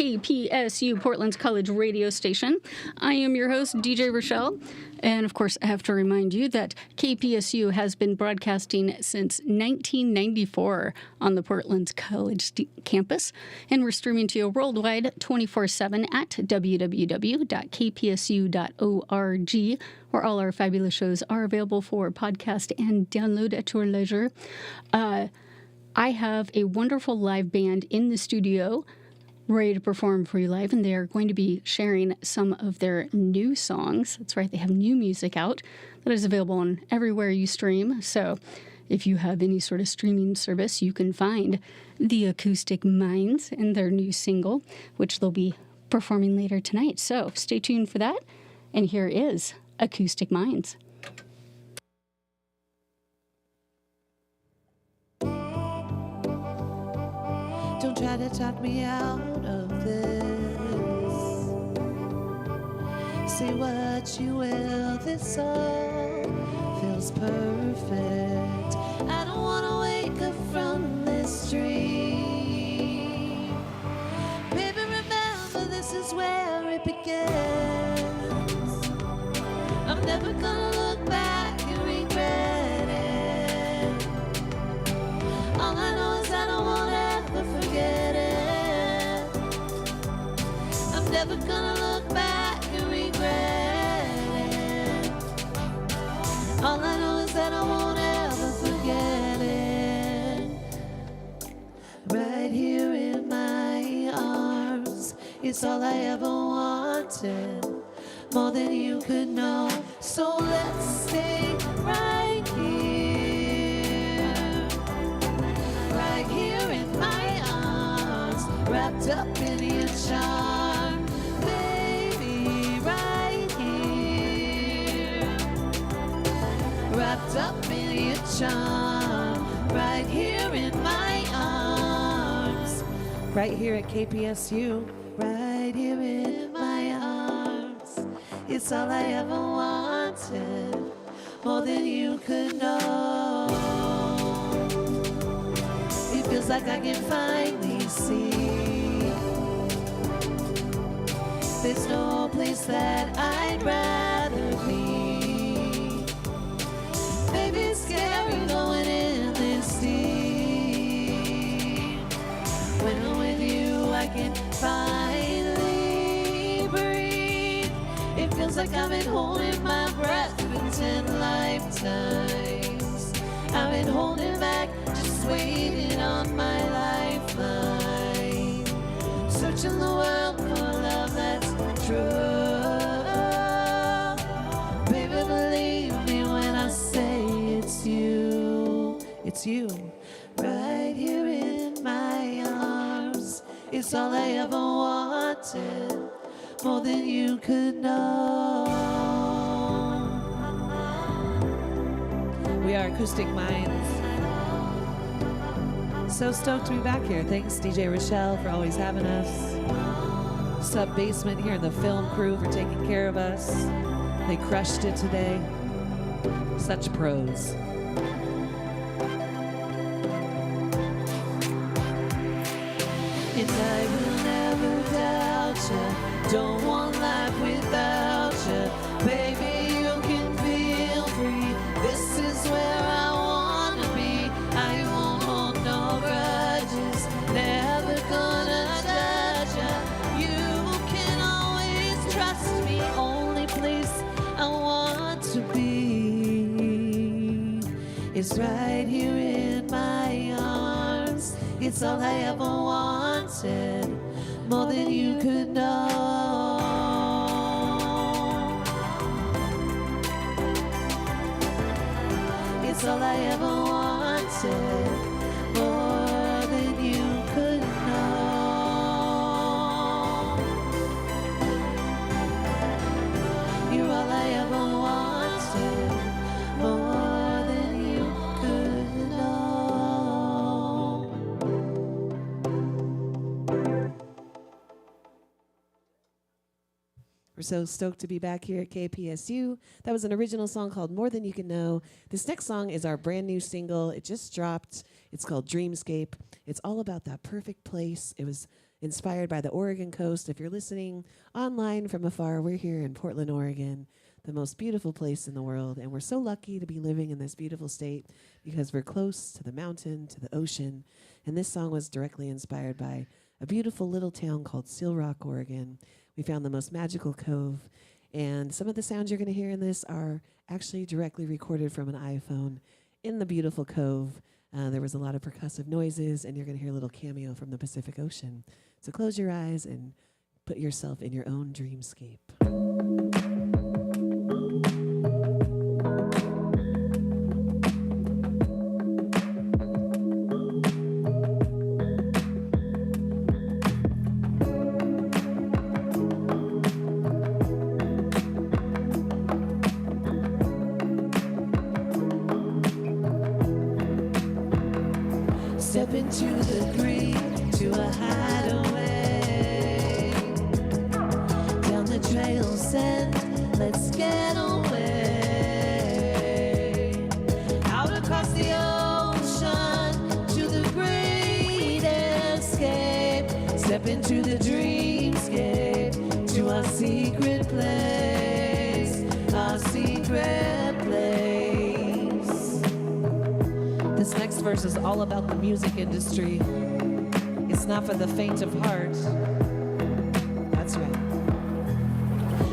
KPSU, Portland's college radio station. I am your host, DJ Rochelle. And of course, I have to remind you that KPSU has been broadcasting since 1994 on the Portland's college campus. And we're streaming to you worldwide 24/7 at www.kpsu.org, where all our fabulous shows are available for podcast and download at your leisure. I have a wonderful live band in the studio ready to perform for you live, and they are going to be sharing some of their new songs. That's right, they have new music out that is available on everywhere you stream. So if you have any sort of streaming service, you can find the Acoustic Minds and their new single, which they'll be performing later tonight. So stay tuned for that. And here is Acoustic Minds. Don't try to talk me out of this. Say what you will, this all feels perfect. I don't want to wake up from this dream. Baby, remember this is where it begins. I'm never gonna look back and regret it. All I know is I don't want to forget it. I'm never gonna look back and regret it. All I know is that I won't ever forget it. Right here in my arms, it's all I ever wanted, more than you could know. So let's stay right here, right here in my arms, wrapped up in your charm, baby, right here, wrapped up in your charm, right here in my arms, right here at KPSU, right here in my arms, it's all I ever wanted, more than you could know. It feels like I can finally see there's no place that I'd rather be. Baby, it's scary going in this deep. When I'm with you, I can finally breathe. It feels like I've been holding my breath for 10 lifetimes. I've been holding back, just waiting on my lifeline, searching the world for love that's true. Baby, believe me when I say it's you, it's you, right here in my arms. It's all I ever wanted, more than you could know. We are Acoustic Minds. So stoked to be back here. Thanks, DJ Rochelle, for always having us. Sub Basement here and the film crew for taking care of us. They crushed it today. Such pros. And I will never doubt you. Don't want life without you. Baby, you can feel free. This is where I wanna be. I won't hold no grudges. Never gonna judge you. You can always trust me. Only place I want to be is right here in my arms. It's all I ever wanted, more than you could know. It's all I ever wanted, more than you could know. You're all I ever wanted, more than you could know. We're so stoked to be back here at KPSU. That was an original song called More Than You Can Know. This next song is our brand new single. It just dropped. It's called Dreamscape. It's all about that perfect place. It was inspired by the Oregon coast. If you're listening online from afar, we're here in Portland, Oregon, the most beautiful place in the world. And we're so lucky to be living in this beautiful state because we're close to the mountain, to the ocean. And this song was directly inspired by a beautiful little town called Seal Rock, Oregon. We found the most magical cove. And some of the sounds you're going to hear in this are actually directly recorded from an iPhone in the beautiful cove. There was a lot of percussive noises, and you're going to hear a little cameo from the Pacific Ocean. So close your eyes and put yourself in your own dreamscape. Step into the green to a hideaway. Down the trail send, let's get away. Out across the ocean to the great escape. Step into the dreamscape to our secret place. Our secret place. This next verse is all about the music industry. It's not for the faint of heart. That's right.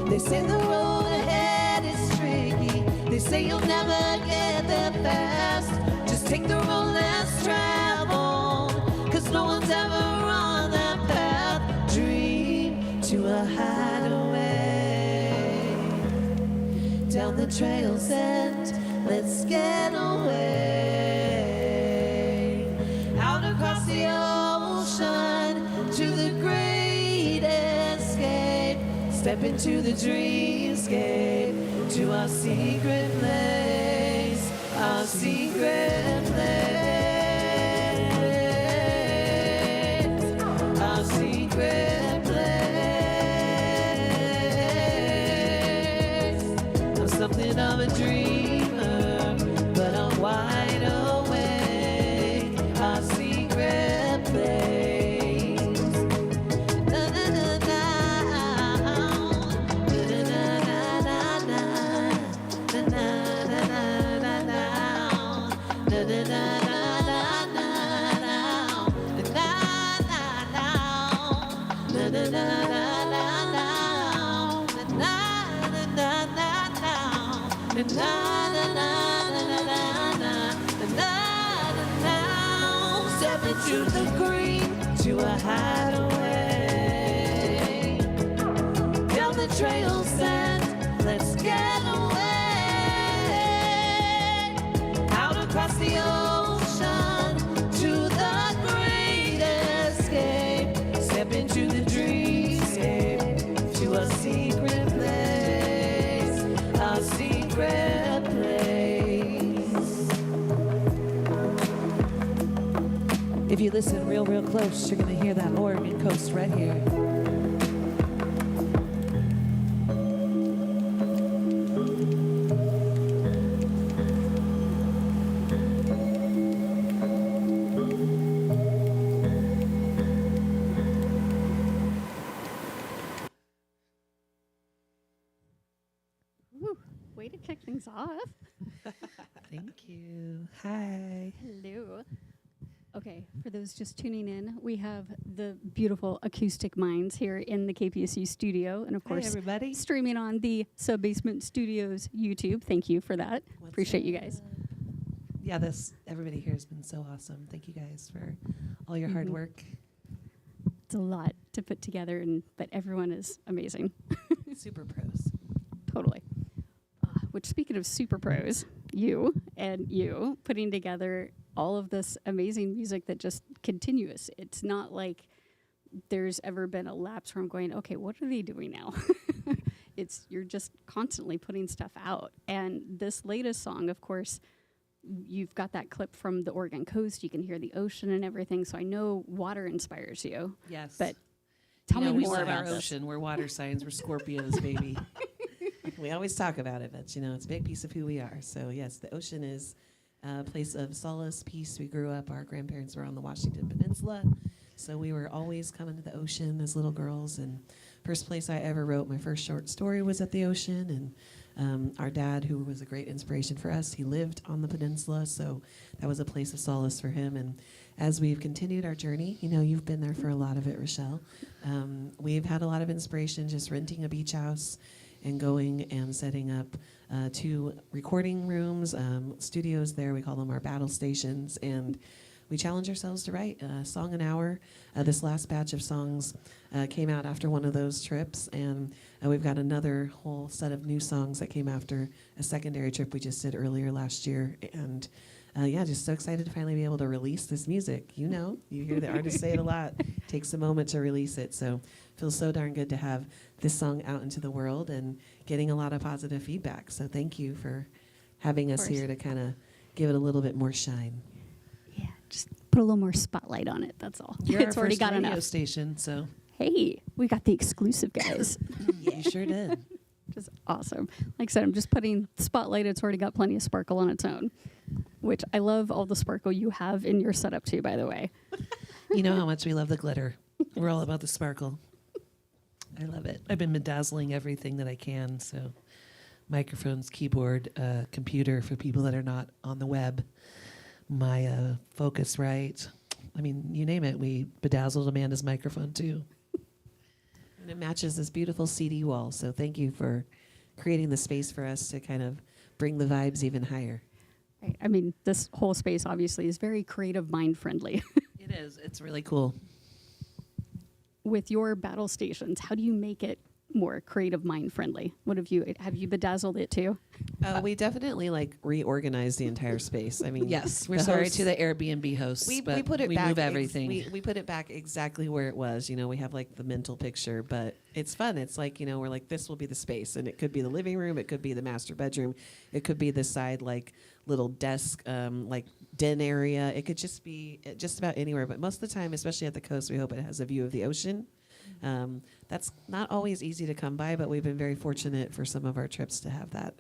They say the road ahead is tricky. They say you'll never get there fast. Just take the road less traveled, 'cause no one's ever on that path. Dream to a hideaway. Down the trail's end, let's get away. Across the ocean to the great escape. Step into the dreamscape to our secret place. Our secret place. Our secret place. I'm something of a dreamer, but I'm wide awake. Our secret place. Na na na na. Na na na na na. Na na na na na. Na na na na na. Na na na na. Na na na na na. Na na na na na. Na na na na na. Step into the green to a hideaway. Down the trail sand, let's get away. Out across the ocean to the great escape. Step into the dreamscape to a secret place. Our secret place. If you listen real close, you're going to hear that Oregon coast right here. Woo, way to kick things off. Thank you. Hi. Hello. Okay, for those just tuning in, we have the beautiful Acoustic Minds here in the KPSU studio, and of Hi, course, everybody. streaming on the Subbasement Studios YouTube. Thank you for that. What's Appreciate you up? guys. Yeah, everybody here has been so awesome. Thank you guys for all your hard Mhm. work. It's a lot to put together, but everyone is amazing. Super pros. Totally. Which, speaking of super pros, you putting together all of this amazing music that just continuous. It's not like there's ever been a lapse where I'm going, okay, what are they doing now? You're just constantly putting stuff out. And this latest song, of course, you've got that clip from the Oregon coast. You can hear the ocean and everything. So I know water inspires you. Yes. But tell me we more love about our this. ocean. We're water signs. We're Scorpios, baby. We always talk about it, but it's a big piece of who we are. So yes, the ocean is a place of solace, peace. We grew up. Our grandparents were on the Washington Peninsula, So we were always coming to the ocean as little girls. And first place I ever wrote my first short story was at the ocean. And our dad, who was a great inspiration for us, he lived on the peninsula, so that was a place of solace for him. And as we've continued our journey, you know, you've been there for a lot of it, Rochelle. We've had a lot of inspiration just renting a beach house and going and setting up 2 recording rooms, studios there. We call them our battle stations. And we challenge ourselves to write a song an hour. This last batch of songs came out after one of those trips. And we've got another whole set of new songs that came after a secondary trip we just did earlier last year. And yeah, just so excited to finally be able to release this music. You know, you hear the artists say it a lot. Takes a moment to release it. So feels so darn good to have this song out into the world and getting a lot of positive feedback. So thank you for having us here to kind of give it a little bit more shine. Yeah, just put a little more spotlight on it. That's all. You're It's our already first got radio enough. station, so Hey, we got the exclusive, guys. You sure did. Just awesome. Like I said, I'm just putting spotlight. It's already got plenty of sparkle on its own, which I love all the sparkle you have in your setup too, by the way. you know how much we love the glitter. We're all about the sparkle. I love it. I've been bedazzling everything that I can, so microphones, keyboard, computer for people that are not on the web, my Focusrite. I mean, you name it. We bedazzled Amanda's microphone too. And it matches this beautiful CD wall. So thank you for creating the space for us to kind of bring the vibes even higher. Right. I mean, this whole space obviously is very creative, mind friendly. It is. It's really cool. With your battle stations, how do you make it more creative, mind friendly? What have you bedazzled it too? We definitely like reorganized the entire space. I mean, Yes, we're the sorry hosts- to the Airbnb hosts, We but put it we back. move everything. We put it back exactly where it was. You know, we have like the mental picture, but it's fun. It's like, you know, we're like, this will be the space, and it could be the living room, it could be the master bedroom, it could be the side like little desk, like den area. It could just be just about anywhere. But most of the time, especially at the coast, we hope it has a view of the ocean. That's not always easy to come by, but we've been very fortunate for some of our trips to have that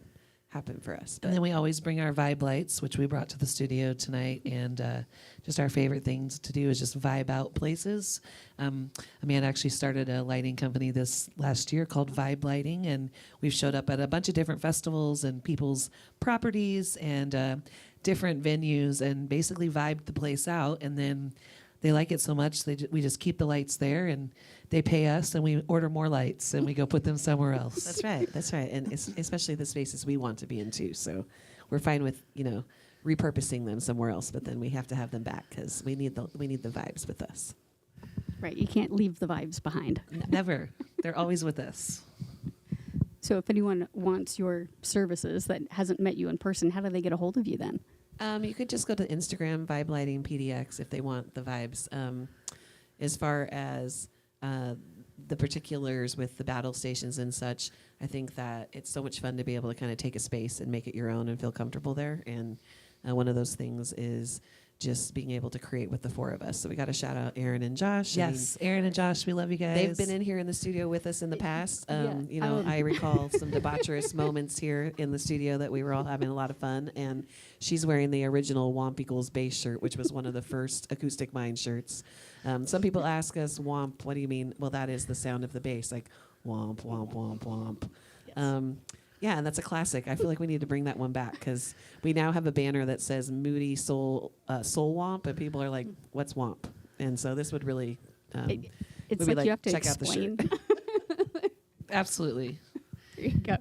happen for us. And then we always bring our vibe lights, which we brought to the studio tonight. And just our favorite things to do is just vibe out places. Amanda actually started a lighting company this last year called Vibe Lighting. And we've showed up at a bunch of different festivals and people's properties and different venues and basically vibed the place out. And then they like it so much, we just keep the lights there, and they pay us, and we order more lights, and we go put them somewhere else. That's right. That's right. And especially the spaces we want to be in too. So we're fine with, you know, repurposing them somewhere else, but then we have to have them back because we need the vibes with us. Right. You can't leave the vibes behind. Never. They're always with us. So if anyone wants your services that hasn't met you in person, how do they get a hold of you then? You could just go to Instagram, Vibe Lighting PDX, if they want the vibes. As far as the particulars with the battle stations and such, I think that it's so much fun to be able to kind of take a space and make it your own and feel comfortable there. And one of those things is just being able to create with the 4 of us. So we got to shout out Aaron and Josh. Yes, Aaron and Josh, we love you guys. They've been in here in the studio with us in the past. Yeah. You know, I recall some debaucherous moments here in the studio that we were all having a lot of fun. And she's wearing the original Womp Equals Bass shirt, which was one of the first Acoustic Mind shirts. Some people ask us, Womp, what do you mean? Well, that is the sound of the bass, like womp, womp, womp, womp. Yes. Yeah, and that's a classic. I feel like we need to bring that one back because we now have a banner that says Moody Soul Womp, and people are like, "What's Womp?" And so this would really, It's we'd be like you have to check out the shirt. explain. Absolutely. There you go.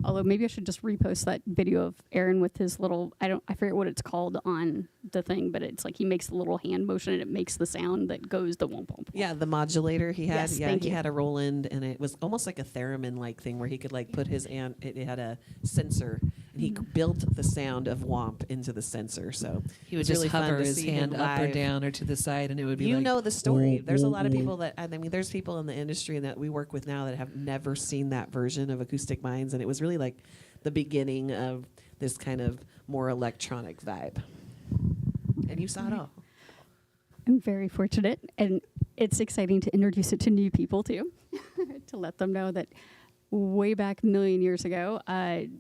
Although maybe I should just repost that video of Aaron with his little, I forget what it's called on the thing, but it's like he makes the little hand motion and it makes the sound that goes the womp womp. Yeah, the modulator he had. Yes, Yeah, thank he you. had a Roland, and it was almost like a theremin-like thing where he could like put his it had a sensor, and he built the sound of Womp into the sensor. So He would it's just really fun hover to his see him hand up or live. down or to the side, and it would be You like, know the story. There's a lot of people that I mean, there's people in the industry that we work with now that have never seen that version of Acoustic Minds, and it was really like the beginning of this kind of more electronic vibe. And you saw it all. I'm very fortunate, and it's exciting to introduce it to new people too, to let them know that way back a million years ago,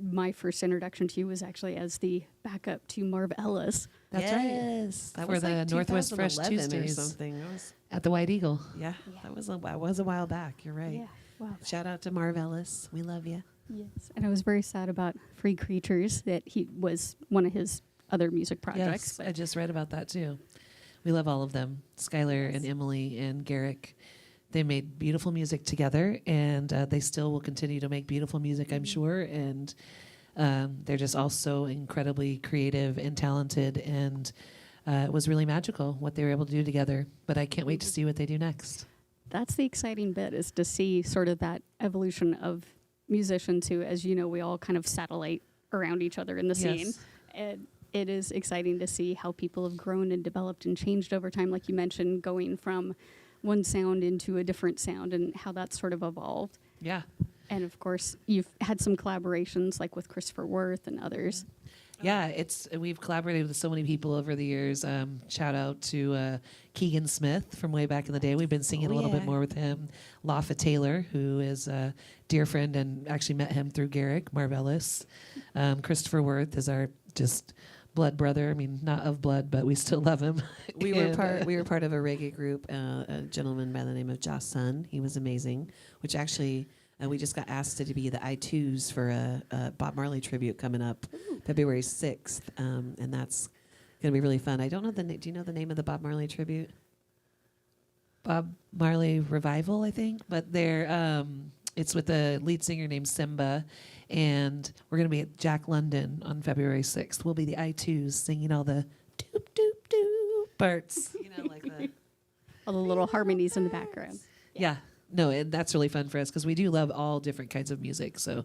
my first introduction to you was actually as the backup to Marv Ellis. That's yes, right. That For was the like Northwest Fresh 2011 or Tuesdays. something. It was at the White Eagle. Yeah, that was a while back. You're right. Yeah. Wow. Shout out to Marv Ellis. We love you. Yes. And I was very sad about Free Creatures, that he was one of his other music projects. Yes, I just read about that too. We love all of them. Skylar and Emily and Garrick. They made beautiful music together, and they still will continue to make beautiful music, I'm sure. And they're just all so incredibly creative and talented, and it was really magical what they were able to do together. But I can't wait to see what they do next. That's the exciting bit, is to see sort of that evolution of musicians who, as you know, we all kind of satellite around each other in the scene. Yes. And it is exciting to see how people have grown and developed and changed over time, like you mentioned, going from one sound into a different sound and how that's sort of evolved. Yeah. And of course, you've had some collaborations like with Christopher Worth and others. Yeah, we've collaborated with so many people over the years. Shout out to Keegan Smith from way back in the day. We've been singing a little bit more with him. Lafa Taylor, who is a dear friend, and actually met him through Garrick Marvelous. Christopher Worth is our just blood brother. I mean, not of blood, but we still love him. We were part of a reggae group. A gentleman by the name of Josh Sun. He was amazing. Which actually, we just got asked to be the I2s for a Bob Marley tribute coming up February 6th, and that's going to be really fun. I don't know the name. Do you know the name of the Bob Marley tribute? Bob Marley Revival, I think. But they're it's with a lead singer named Simba, and we're going to be at Jack London on February 6th. We'll be the I2s singing all the doop doop doop parts. You know, like the All the little harmonies in the background. yeah. No, and that's really fun for us because we do love all different kinds of music. So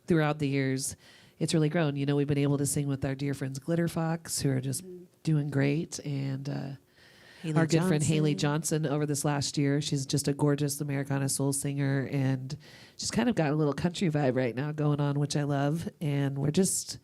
throughout the years, it's really grown. You know, we've been able to sing with our dear friends Glitter Fox, who are just doing great, and our good friend Haley Johnson over this last year. She's just a gorgeous Americana soul singer, and she's kind of got a little country vibe right now going on, which I love. And we're just,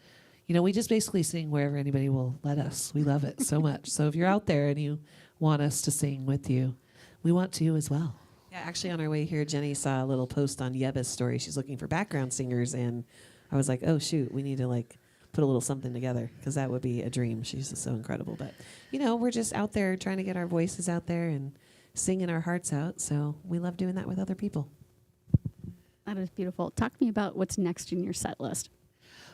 you know, we just basically sing wherever anybody will let us. We love it so much. So if you're out there and you want us to sing with you, we want to as well. Yeah, actually, on our way here, Jenny saw a little post on Yeba's story. She's looking for background singers, and I was like, oh, shoot, we need to, like, put a little something together, because that would be a dream. She's just so incredible. But, you know, we're just out there trying to get our voices out there and singing our hearts out, so we love doing that with other people. That is beautiful. Talk to me about what's next in your set list.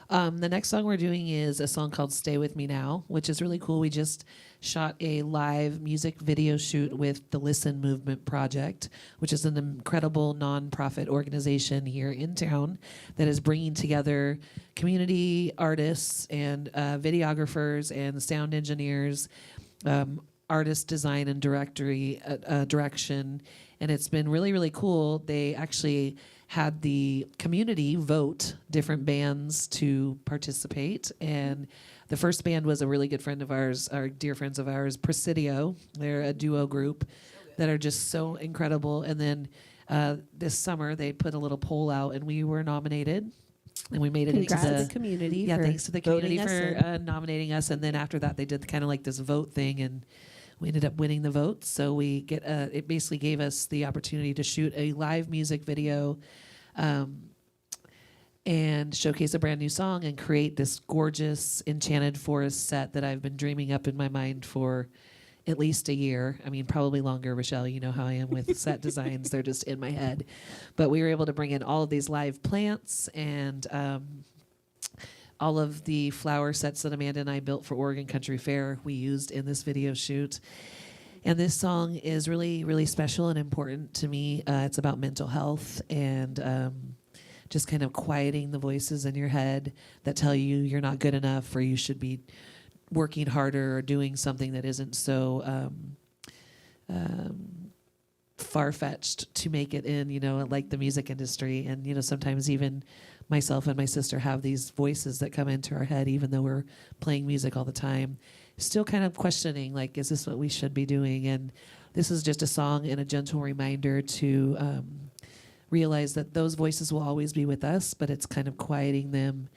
The next song we're doing is a song called Stay With Me Now, which is really cool. We just shot a live music video shoot with the Listen Movement Project, which is an incredible nonprofit organization here in town that is bringing together community artists and videographers and sound engineers, artist design and direction. And it's been really, really cool. They actually had the community vote different bands to participate. And the first band was a really good friend of ours, our dear friends of ours, Presidio. They're a duo group that are just so incredible. And then this summer they put a little poll out, and we were nominated. And we made it into the community. Yeah, thanks to the community for nominating us. And then after that, they did kind of like this vote thing, and we ended up winning the vote. So we get it basically gave us the opportunity to shoot a live music video and showcase a brand new song and create this gorgeous Enchanted Forest set that I've been dreaming up in my mind for at least a year. I mean, probably longer, Rochelle. You know how I am with set designs. They're just in my head. But we were able to bring in all of these live plants and all of the flower sets that Amanda and I built for Oregon Country Fair we used in this video shoot. And this song is really, really special and important to me. It's about mental health and just kind of quieting the voices in your head that tell you you're not good enough or you should be working harder or doing something that isn't so far-fetched to make it in, you know, like the music industry. And, you know, sometimes even myself and my sister have these voices that come into our head, even though we're playing music all the time, still kind of questioning, like, is this what we should be doing? And this is just a song and a gentle reminder to realize that those voices will always be with us, but it's kind of quieting them.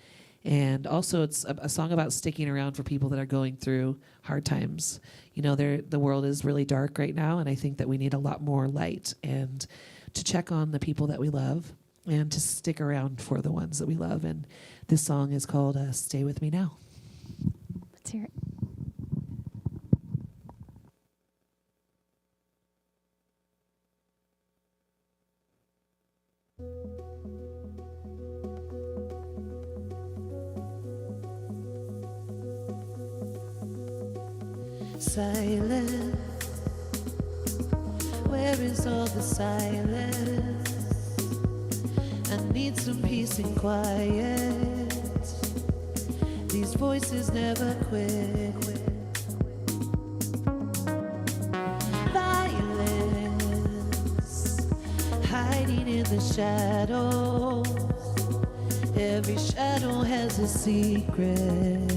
And also it's a song about sticking around for people that are going through hard times. You know, the world is really dark right now, and I think that we need a lot more light and to check on the people that we love and to stick around for the ones that we love. And this song is called Stay With Me Now. Let's hear it. silence? Where is all the silence? I need some peace and quiet. These voices never quit. Violence hiding in the shadows. Every shadow has a secret.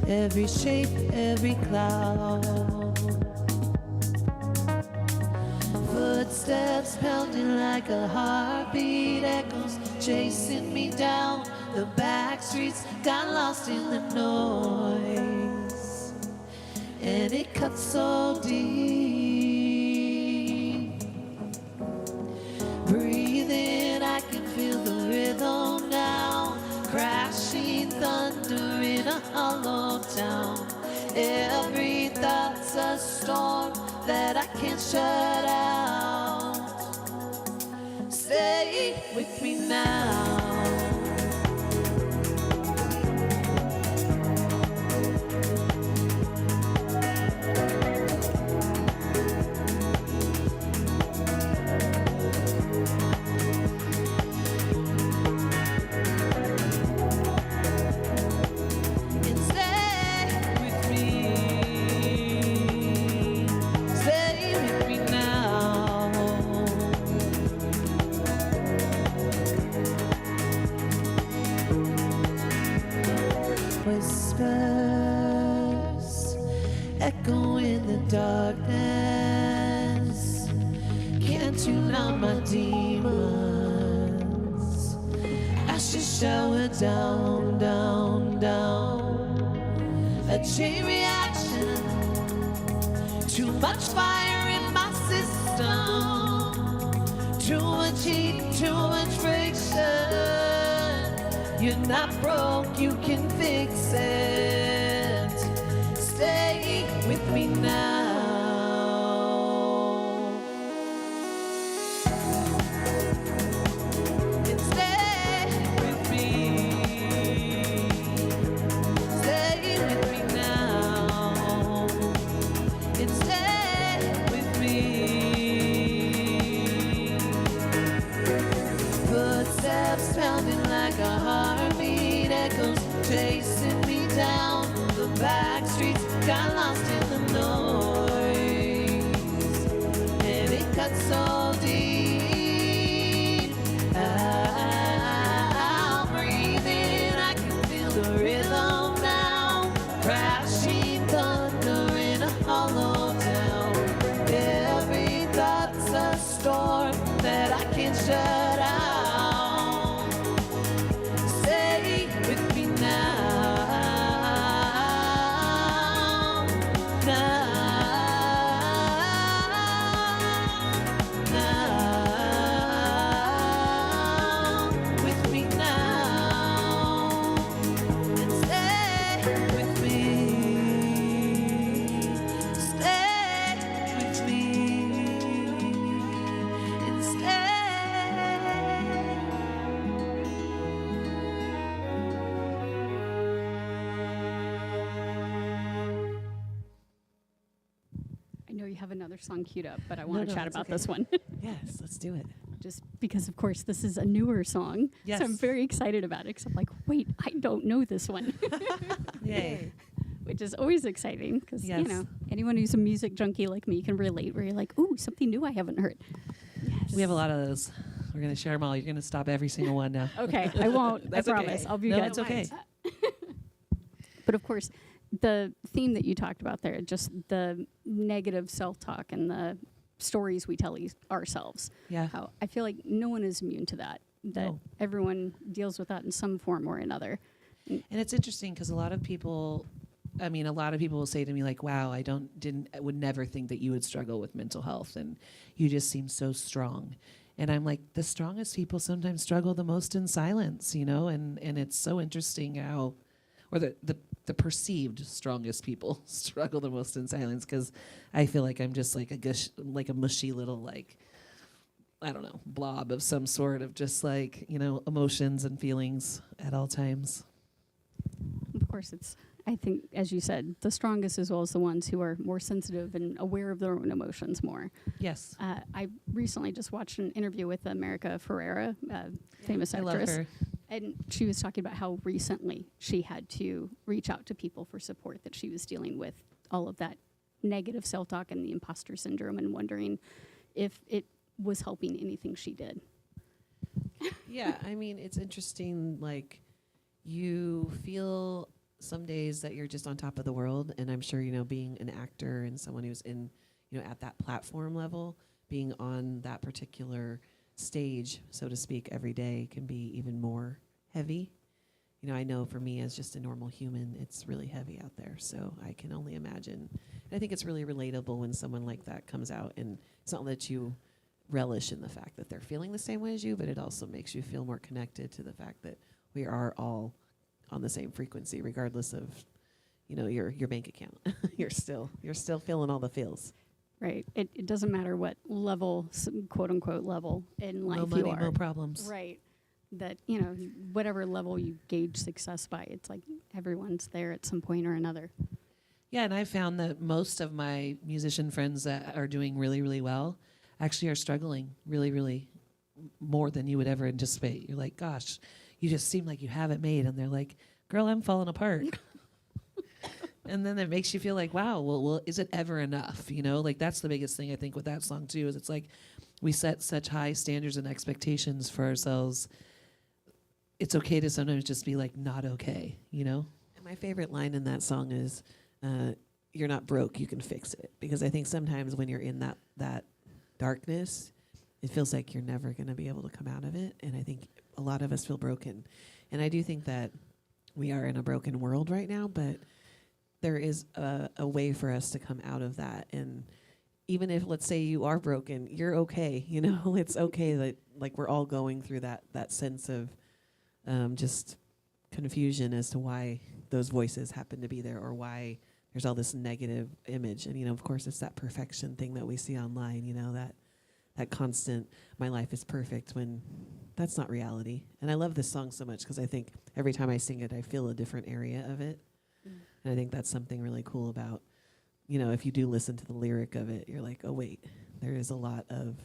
Every shape, every cloud. Footsteps pounding like a heartbeat, echoes chasing me down the back streets. Got lost in the noise, and it cuts so deep. Breathing, I can feel the rhythm now. Crashing thunder in a hollow town. Every thought's a storm that I can't shut out. Stay with me now. Whispers echo in the darkness. Can't tune out my demons. Ashes shower down, down, down. A chain reaction. Too much fire in my system. Too much heat, too much friction. You're not broke, you can fix it. Stay with me now. And stay with me. Stay with me now. And stay with me. Footsteps pounding like a heartbeat, echoes chasing me down the back streets. Got lost in the noise, and it cuts so deep. I'm breathing, I can feel the rhythm now. Crashing thunder in a hollow town. Every thought's a storm that I can't shut out. Have another song queued up, but I want to chat about okay. this one. Yes, let's do it. Just because, of course, this is a newer song. Yes. So I'm very excited about it, because I'm like, wait, I don't know this one. Yay. Which is always exciting, because, Yes. you know, anyone who's a music junkie like me can relate, where you're like, ooh, something new I haven't heard. Yes. We have a lot of those. We're going to share them all. You're going to stop every single one now. Okay, I won't. That's I okay. promise. I'll be No, good. it's okay. But of course, the theme that you talked about there, just the negative self-talk and the stories we tell ourselves. Yeah. How I feel like no one is immune to that. That No. everyone deals with that in some form or another. And it's interesting because a lot of people will say to me like, wow, I would never think that you would struggle with mental health, and you just seem so strong. And I'm like, the strongest people sometimes struggle the most in silence, you know, and it's so interesting how, or the perceived strongest people struggle the most in silence, because I feel like I'm just like a mushy little, like, I don't know, blob of some sort of just like, you know, emotions and feelings at all times. Of course, I think, as you said, the strongest as well as the ones who are more sensitive and aware of their own emotions more. Yes. I recently just watched an interview with America Ferrera, famous I actress. love her. And she was talking about how recently she had to reach out to people for support, that she was dealing with all of that negative self-talk and the imposter syndrome, and wondering if it was helping anything she did. Yeah, I mean, it's interesting, like, you feel some days that you're just on top of the world, and I'm sure, being an actor and someone who's in, at that platform level, being on that particular stage, so to speak, every day can be even more heavy. I know for me as just a normal human, it's really heavy out there, so I can only imagine. And I think it's really relatable when someone like that comes out, and it's not that you relish in the fact that they're feeling the same way as you, but it also makes you feel more connected to the fact that we are all on the same frequency, regardless of, your bank account. you're still feeling all the feels. Right. It doesn't matter what level, quote unquote, level in life No money, you are. no problems. Right. That, whatever level you gauge success by, it's like everyone's there at some point or another. Yeah, and I found that most of my musician friends that are doing really, really well actually are struggling really, really more than you would ever anticipate. You're like, gosh, you just seem like you have it made. And they're like, girl, I'm falling apart. And then it makes you feel like, wow, well, is it ever enough? Like that's the biggest thing I think with that song too, is it's like we set such high standards and expectations for ourselves. It's okay to sometimes just be like, not okay, And my favorite line in that song is, you're not broke, you can fix it. Because I think sometimes when you're in that darkness, it feels like you're never going to be able to come out of it. And I think a lot of us feel broken. And I do think that we are in a broken world right now, but there is a way for us to come out of that. And even if, let's say, you are broken, you're okay. It's okay that, like, we're all going through that sense of just confusion as to why those voices happen to be there, or why there's all this negative image. And, of course, it's that perfection thing that we see online, that constant, my life is perfect, when that's not reality. And I love this song so much because I think every time I sing it, I feel a different area of it. And I think that's something really cool about, if you do listen to the lyric of it, you're like, oh, wait, there is a lot of,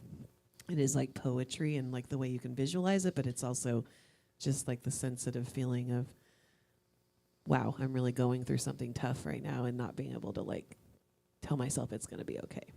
it is like poetry and like the way you can visualize it, but it's also just like the sensitive feeling of, wow, I'm really going through something tough right now, and not being able to like tell myself it's going to be okay.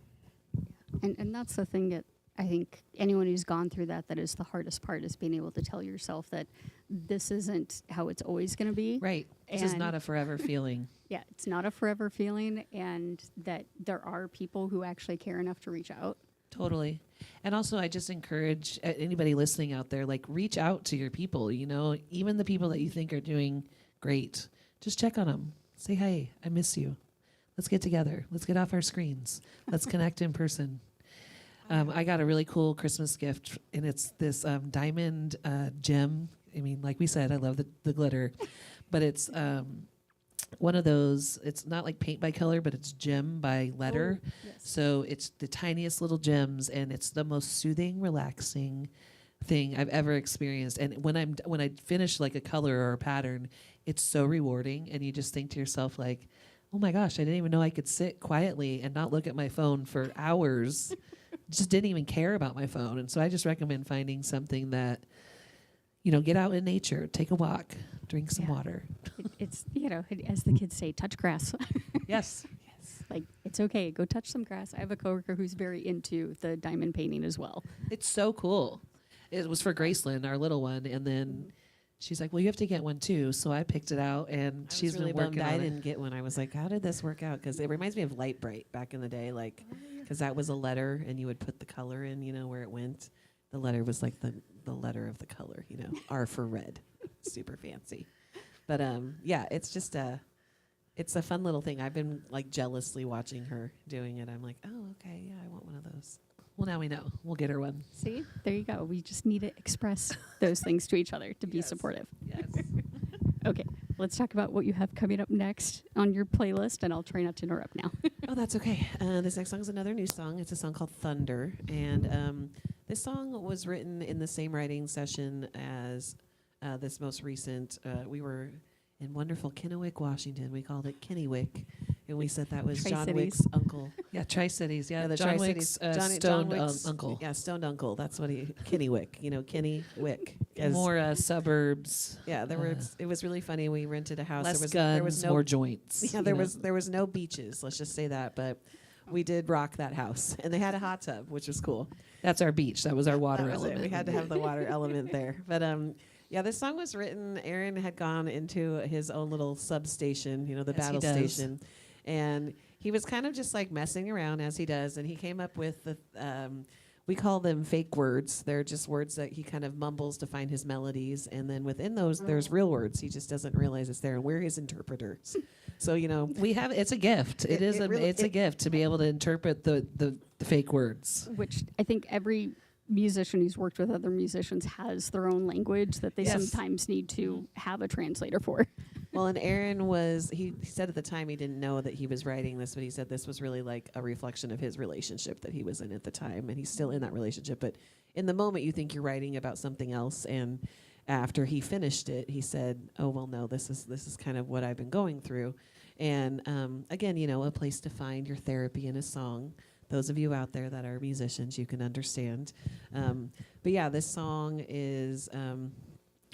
And that's the thing that I think anyone who's gone through that is the hardest part, is being able to tell yourself that this isn't how it's always going to be. Right. This is not a forever feeling. Yeah, it's not a forever feeling, and that there are people who actually care enough to reach out. Totally. And also, I just encourage anybody listening out there, like, reach out to your people, even the people that you think are doing great. Just check on them. Say, hey, I miss you. Let's get together. Let's get off our screens. Let's connect in person. I got a really cool Christmas gift, and it's this diamond gem. I mean, like we said, I love the glitter, but it's one of those, it's not like paint by color, but it's gem by letter. Oh, yes. So it's the tiniest little gems, and it's the most soothing, relaxing thing I've ever experienced. And when I finish like a color or a pattern, it's so rewarding, and you just think to yourself like, oh my gosh, I didn't even know I could sit quietly and not look at my phone for hours. Just didn't even care about my phone. And so I just recommend finding something that, get out in nature, take a walk, drink some water. It's, as the kids say, touch grass. Yes. Like, it's okay, go touch some grass. I have a coworker who's very into the diamond painting as well. It's so cool. It was for Graceland, our little one, and then she's like, well, you have to get one too. So I picked it out, and she's really been working bummed on I it. didn't get one. I was like, how did this work out? Because it reminds me of Light Bright back in the day, like, because that was a letter, and you would put the color in, where it went. The letter was like the letter of the color, R for red. Super fancy. But yeah, it's just it's a fun little thing. I've been like jealously watching her doing it. I'm like, oh, okay, yeah, I want one of those. Well, now we know. We'll get her one. See, there you go. We just need to express those things to each other to be supportive. Yes. Okay, let's talk about what you have coming up next on your playlist, and I'll try not to interrupt now. Oh, that's okay. This next song is another new song. It's a song called Thunder. And this song was written in the same writing session as this most recent. We were in wonderful Kennewick, Washington. We called it Kennewick, and we said that was John Tri-Cities. Wick's uncle. Yeah, Tri-Cities. Yeah, The John Tri-Cities. Wick's John stoned Wick's uncle. Yeah, stoned uncle. That's what he Kennewick. Kennewick. More suburbs. Yeah, it was really funny. We rented a house. Less there was guns, no more joints. Yeah, there was no beaches. Let's just say that, but we did rock that house, and they had a hot tub, which was cool. That's our beach. That was our water That was it. element. We had to have the water element there. But yeah, this song was written. Aaron had gone into his own little substation, the As he battle does. station, and he was kind of just like messing around as he does, and he came up with the. We call them fake words. They're just words that he kind of mumbles to find his melodies, and then within those, there's real words. He just doesn't realize it's there, and we're his interpreters. So We have it's a gift. It's a gift to be able to interpret the fake words. Which I think every musician who's worked with other musicians has their own language that they Yes. sometimes need to have a translator for. Well, and Aaron he said at the time he didn't know that he was writing this, but he said this was really like a reflection of his relationship that he was in at the time, and he's still in that relationship. But in the moment, you think you're writing about something else, and after he finished it, he said, "Oh well, no, this is kind of what I've been going through." And again, a place to find your therapy in a song. Those of you out there that are musicians, you can understand. But yeah, this song is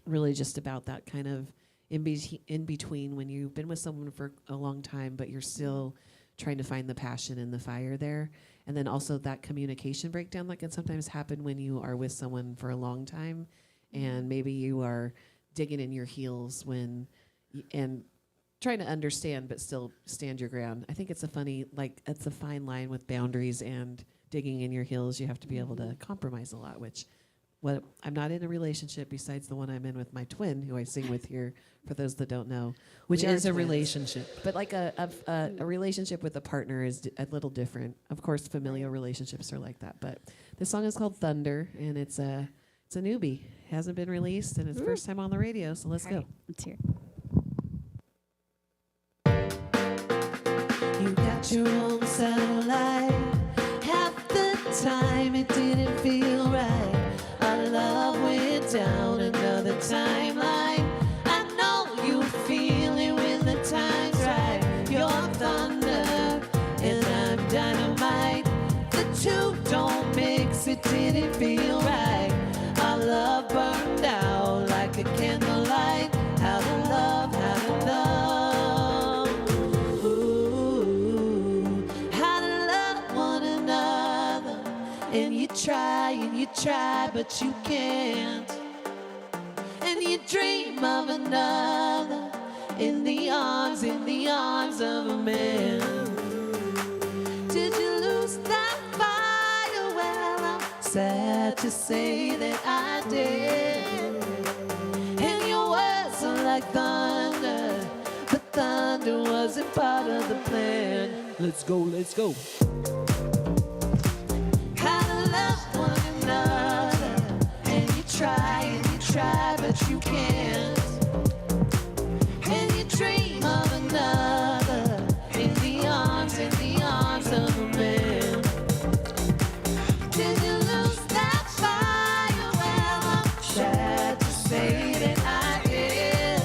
really just about that kind of in between when you've been with someone for a long time, but you're still trying to find the passion and the fire there. And then also that communication breakdown that can sometimes happen when you are with someone for a long time, and maybe you are digging in your heels and trying to understand but still stand your ground. I think it's a fine line with boundaries and digging in your heels. You have to be able to compromise a lot, I'm not in a relationship besides the one I'm in with my twin, who I sing with here, for those that don't know. Which We are is a twins. relationship. But like a relationship with a partner is a little different. Of course, familial relationships are like that. But this song is called Thunder, and it's a newbie. Hasn't been released, and it's first time on the radio, so let's go. Let's hear. You got your own satellite. Half the time it didn't feel right. Our love went down another timeline. I know you feel it when the time's right. You're thunder and I'm dynamite. The two don't mix, it didn't feel right. Our love burned out like a candlelight. How to love, how to love. Ooh, how to love one another. And you try, but you can't. And you dream of another in the arms of a man. Did you lose that fire? Well, I'm sad to say that I did. And your words are like thunder, but thunder wasn't part of the plan. Let's go. How to love one another, and you try, but you can't. And you dream of another in the arms of a man. Did you lose that fire? Well, I'm sad to say that I did.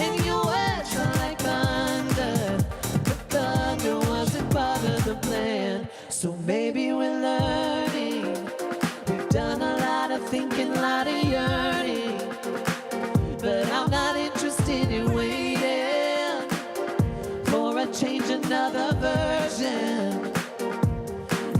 And your words are like thunder, but thunder wasn't part of the plan. So maybe we're learning. We've done a lot of thinking, a lot of yearning. But I'm not interested in waiting for a change, another version.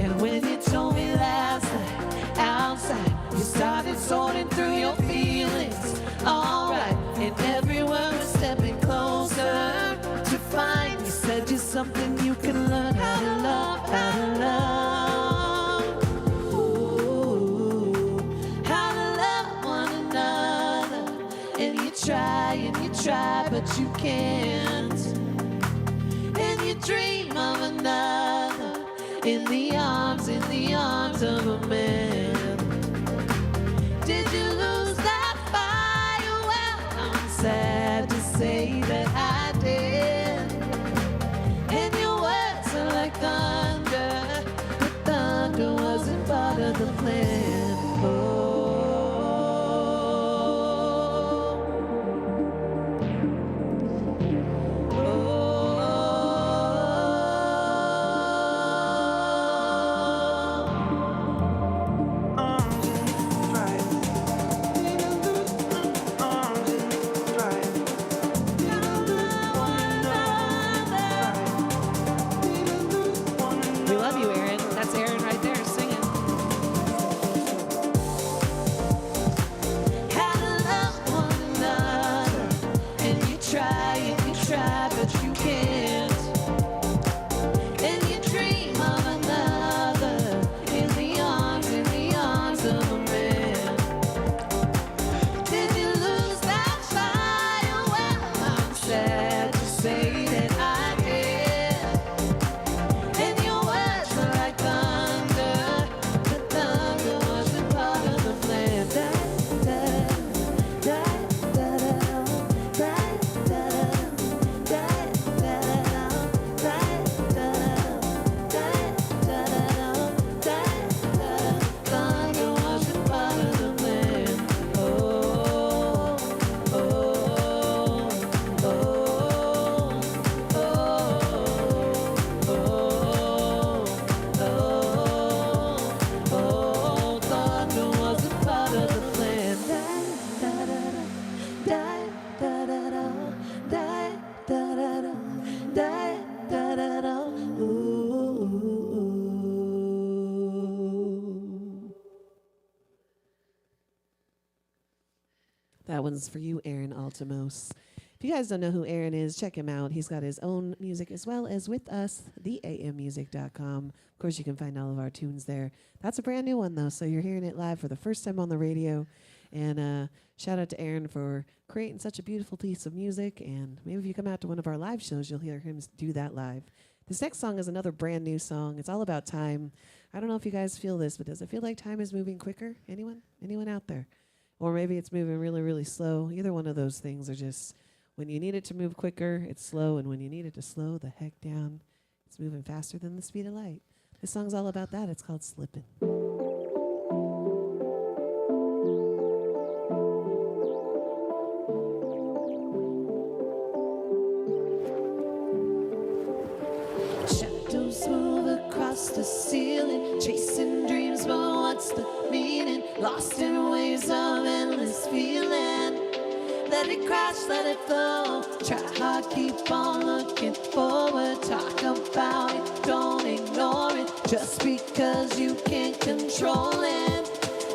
And when you told me last night outside, you started sorting through your feelings. Alright, and everyone was stepping closer to find. You said you're something you can learn how to love, how to love. Ooh, how to love one another. And you try, but you can't. And you dream of another in the arms of a man. Did you lose that fire? Well, I'm sad to say that I did. And your words are like thunder, but thunder wasn't part of the plan. Oh. That one's for you, Aaron Altimos. If you guys don't know who Aaron is, check him out. He's got his own music as well as with us, theammusic.com. Of course, you can find all of our tunes there. That's a brand new one, though, so you're hearing it live for the first time on the radio. And shout out to Aaron for creating such a beautiful piece of music. And maybe if you come out to one of our live shows, you'll hear him do that live. This next song is another brand new song. It's all about time. I don't know if you guys feel this, but does it feel like time is moving quicker? Anyone? Anyone out there? Or maybe it's moving really, really slow. Either one of those things are just, when you need it to move quicker, it's slow. And when you need it to slow the heck down, it's moving faster than the speed of light. This song's all about that. It's called Slippin'. Shadows move across the ceiling, chasing dreams, but what's the meaning? Lost in waves of endless feeling. Let it crash, let it flow. Try hard, keep on looking forward. Talk about it, don't ignore it. Just because you can't control it.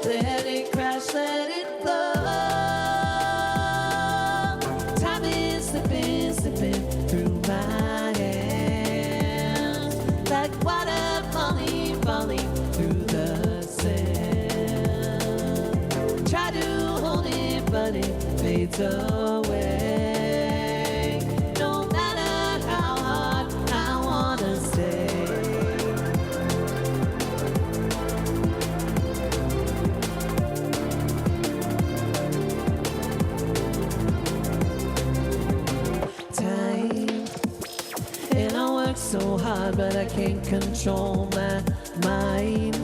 Let it crash, let it flow. Time is slipping, slipping through my hands. Like water falling, falling through the sand. Try to hold it, but it fades away. No matter how hard I wanna stay. Time, and I work so hard, but I can't control my mind.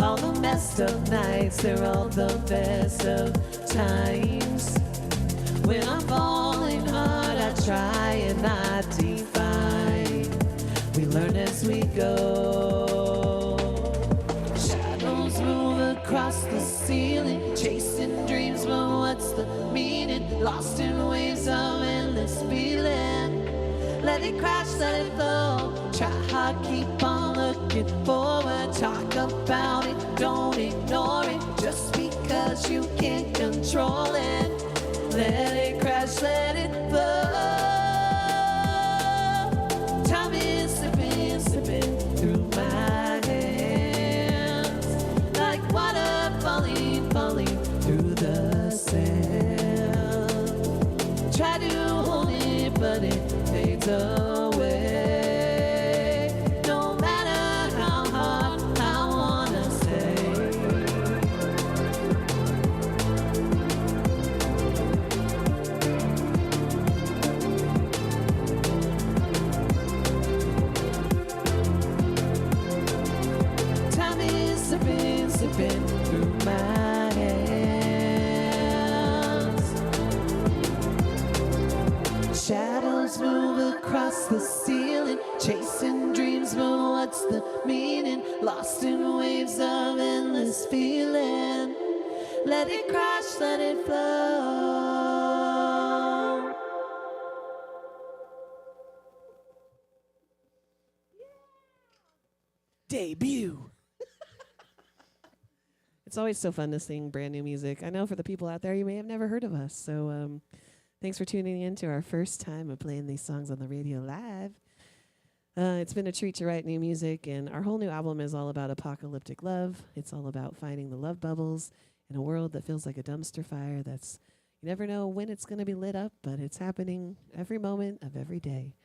All the messed up nights, they're all the best of times. When I'm falling hard, I try and not define. We learn as we go. Shadows move across the ceiling, chasing dreams, but what's the meaning? Lost in waves of endless feeling. Let it crash, let it flow. Try hard, keep on looking forward. Talk about it, don't ignore it. Just because you can't control it. Let it crash, let it flow. Time is slipping, slipping through my hands. Like water falling, falling through the sand. Try to hold it, but it fades away. No matter how hard I wanna stay. Time is slipping, slipping through my hands. Shadows move across the ceiling, chasing dreams, but what's the meaning? Lost in waves of endless feeling. Let it crash, let it flow. Debut. It's always so fun to sing brand new music. I know for the people out there, you may have never heard of us. So thanks for tuning in to our first time of playing these songs on the radio live. It's been a treat to write new music, and our whole new album is all about apocalyptic love. It's all about finding the love bubbles in a world that feels like a dumpster fire that's, you never know when it's going to be lit up, but it's happening every moment of every day.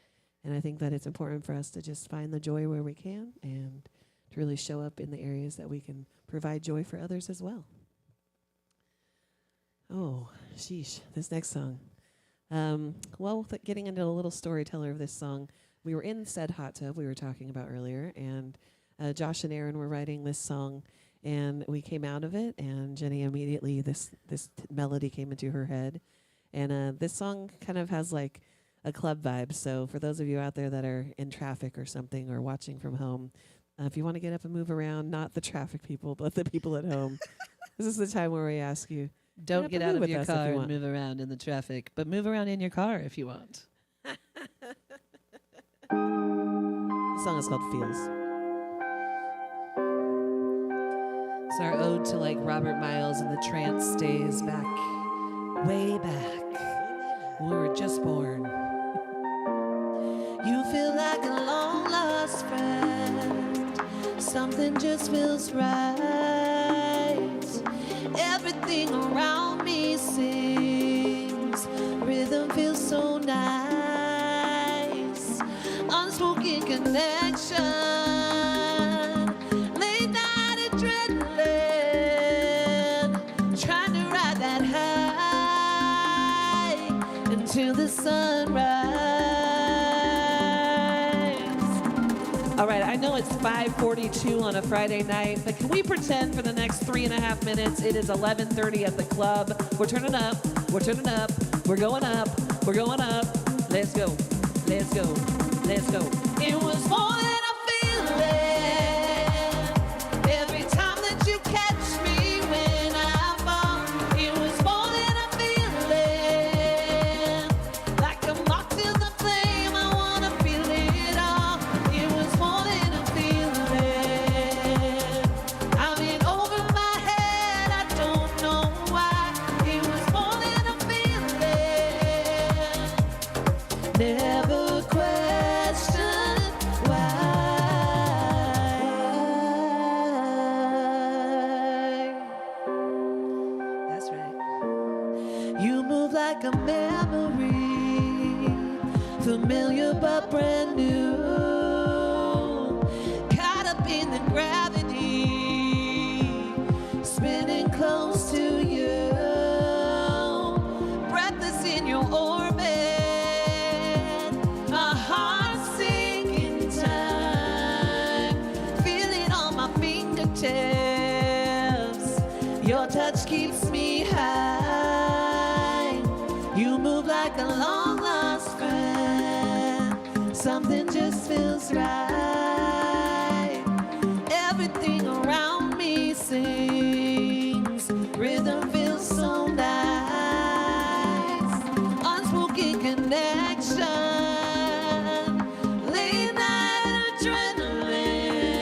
And I think that it's important for us to just find the joy where we can and to really show up in the areas that we can provide joy for others as well. Oh, sheesh, this next song. Getting into a little storyteller of this song, we were in said hot tub we were talking about earlier, and Josh and Aaron were writing this song, and we came out of it, and Jenny immediately, this melody came into her head. And this song kind of has like a club vibe, so for those of you out there that are in traffic or something or watching from home, if you want to get up and move around, not the traffic people, but the people at home, this is the time where we ask you, Don't get out of your car and want. move around in the traffic, but move around in your car if you want. The song is called Feels. It's our ode to like Robert Miles and the trance days back way back when we were just born. You feel like a long lost friend. Something just feels right. Everything around me sings. Rhythm feels so nice. Unspoken connection. Late night adrenaline. Trying to ride that high until the sunrise. All right, I know it's 5:42 on a Friday night, but can we pretend for the next 3.5 minutes it is 11:30 at the club? We're turning up, we're turning up, we're going up, we're going up. Let's go, let's go, let's go. It was more than a feeling. Every time that you catch me when I fall, it was more than a feeling. Like a moth to the flame, I wanna feel it all. It was more than a feeling. I mean, over my head, I don't know why. It was more than a feeling. Never question why. That's right. You move like a memory, familiar but brand new. Caught up in the gravity, spinning close to you. Breathless in your orbit, a heart sinking time. Feeling on my fingertips, your touch keeps me high. You move like a long lost friend. Something just feels right. Everything around me sings. Rhythm feels so nice. Unspoken connection. Late night adrenaline.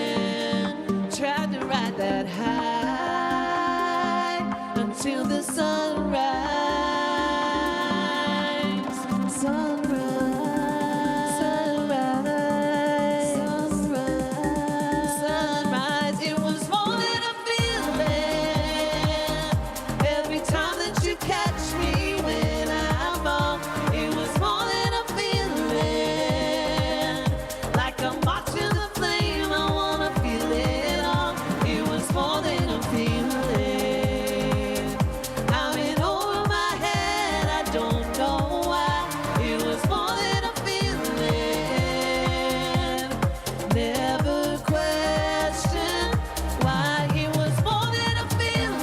Tried to ride that high until the sunrise. Sunrise. Sunrise. Sunrise. Sunrise. It was more than a feeling. Every time that you catch me when I'm off, it was more than a feeling. Like a moth to the flame, I wanna feel it all. It was more than a feeling. I mean, over my head, I don't know why. It was more than a feeling. Never question why. It was more than a feeling.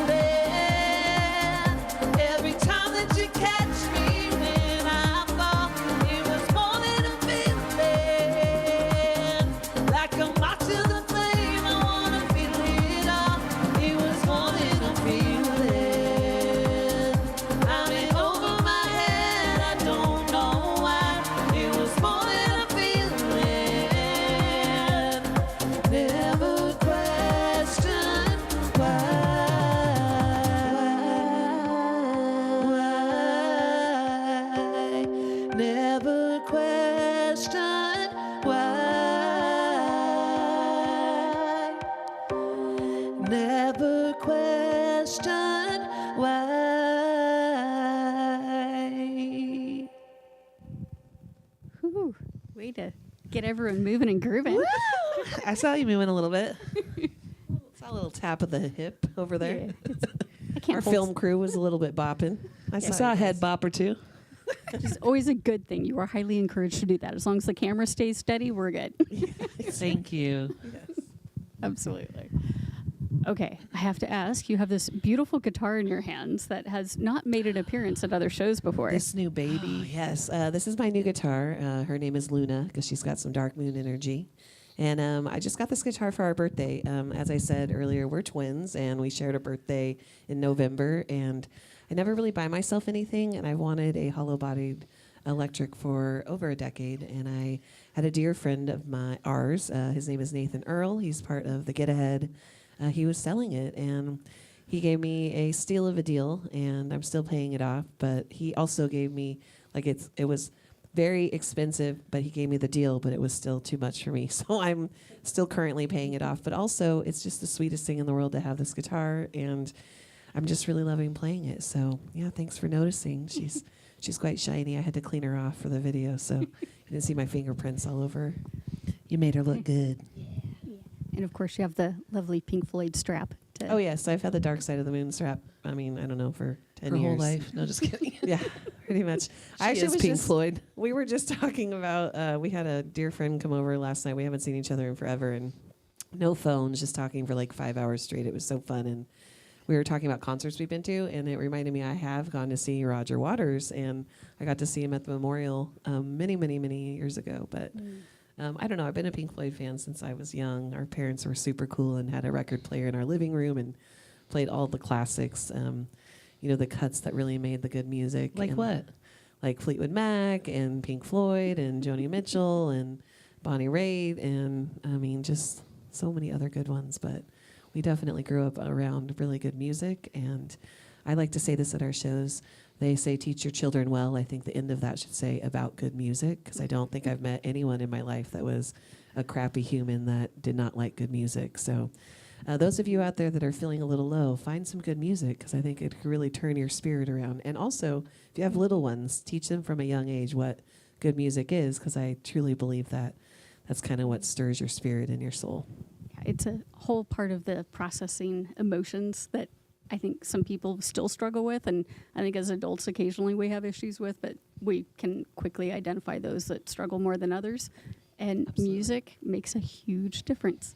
Every time that you catch me when I fall, it was more than a feeling. Like a moth to the flame, I wanna feel it all. It was more than a feeling. I mean, over my head, I don't know why. It was more than a feeling. Never question why. Never question why. Never question why. Whew, way to get everyone moving and grooving. I saw you moving a little bit. Saw a little tap of the hip over there. Yeah, I can't Our hold film crew was a little bit bopping. I saw a head bop or two. Which is always a good thing. You are highly encouraged to do that. As long as the camera stays steady, we're good. Thank you. Absolutely. Okay, I have to ask, you have this beautiful guitar in your hands that has not made an appearance at other shows before. This new baby. Oh, yes, this is my new guitar. Her name is Luna because she's got some dark moon energy. And I just got this guitar for our birthday. As I said earlier, we're twins, and we shared a birthday in November. And I never really buy myself anything, and I wanted a hollow-bodied electric for over a decade. And I had a dear friend of ours. His name is Nathan Earl. He's part of the Get Ahead. He was selling it, and he gave me a steal of a deal, and I'm still paying it off. But he also gave me, like, it was very expensive, but he gave me the deal, but it was still too much for me. So I'm still currently paying it off. But also, it's just the sweetest thing in the world to have this guitar, and I'm just really loving playing it. So yeah, thanks for noticing. She's quite shiny. I had to clean her off for the video, so you didn't see my fingerprints all over. You made her look good. And of course, you have the lovely Pink Floyd strap. Oh yes, I've had the Dark Side of the Moon strap. I mean, I don't know, for 10 Her years. whole life. No, just kidding. Yeah, pretty much. She is Pink Floyd. We were just talking about. We had a dear friend come over last night. We haven't seen each other in forever, and no phones, just talking for like 5 hours straight. It was so fun, and we were talking about concerts we've been to, and it reminded me I have gone to see Roger Waters, and I got to see him at the Memorial many, many, many years ago. But I don't know. I've been a Pink Floyd fan since I was young. Our parents were super cool and had a record player in our living room and played all the classics. You know, the cuts that really made the good music. Like and what? Like Fleetwood Mac and Pink Floyd and Joni Mitchell and Bonnie Raitt, and I mean, just so many other good ones. But we definitely grew up around really good music, and I like to say this at our shows. They say teach your children well. I think the end of that should say about good music, because I don't think I've met anyone in my life that was a crappy human that did not like good music. So those of you out there that are feeling a little low, find some good music, because I think it can really turn your spirit around. And also, if you have little ones, teach them from a young age what good music is, because I truly believe that that's kind of what stirs your spirit and your soul. It's a whole part of the processing emotions that I think some people still struggle with, and I think as adults occasionally we have issues with, but we can quickly identify those that struggle more than others. And music makes a huge difference.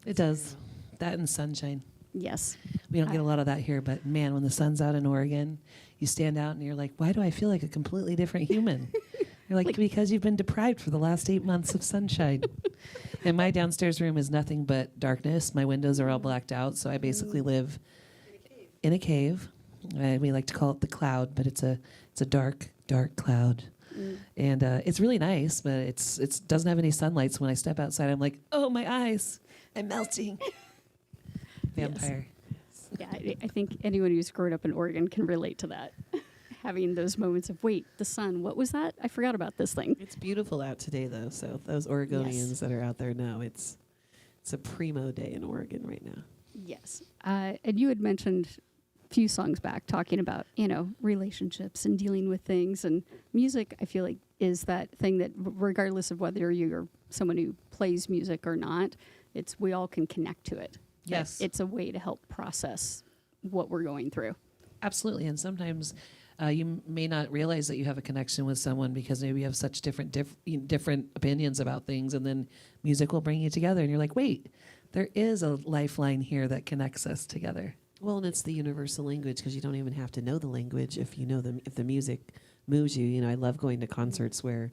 It does. That and sunshine. Yes. We don't get a lot of that here, but man, when the sun's out in Oregon, you stand out and you're like, why do I feel like a completely different human? You're like, because you've been deprived for the last 8 months of sunshine. And my downstairs room is nothing but darkness. My windows are all blacked out, so I basically live in a cave. We like to call it the cloud, but it's a dark, dark cloud. And it's really nice, but it doesn't have any sunlight. So when I step outside, I'm like, oh, my eyes, I'm melting. Vampire. Yeah, I think anyone who's grown up in Oregon can relate to that. Having those moments of, wait, the sun, what was that? I forgot about this thing. It's beautiful out today, though. So those Oregonians that are out there know it's a primo day in Oregon right now. Yes. And you had mentioned a few songs back talking about, relationships and dealing with things. And music, I feel like, is that thing that regardless of whether you're someone who plays music or not, we all can connect to it. Yes. It's a way to help process what we're going through. Absolutely. And sometimes you may not realize that you have a connection with someone because maybe you have such different opinions about things, and then music will bring you together, and you're like, wait, there is a lifeline here that connects us together. Well, and it's the universal language, because you don't even have to know the language if you know if the music moves you. You know, I love going to concerts where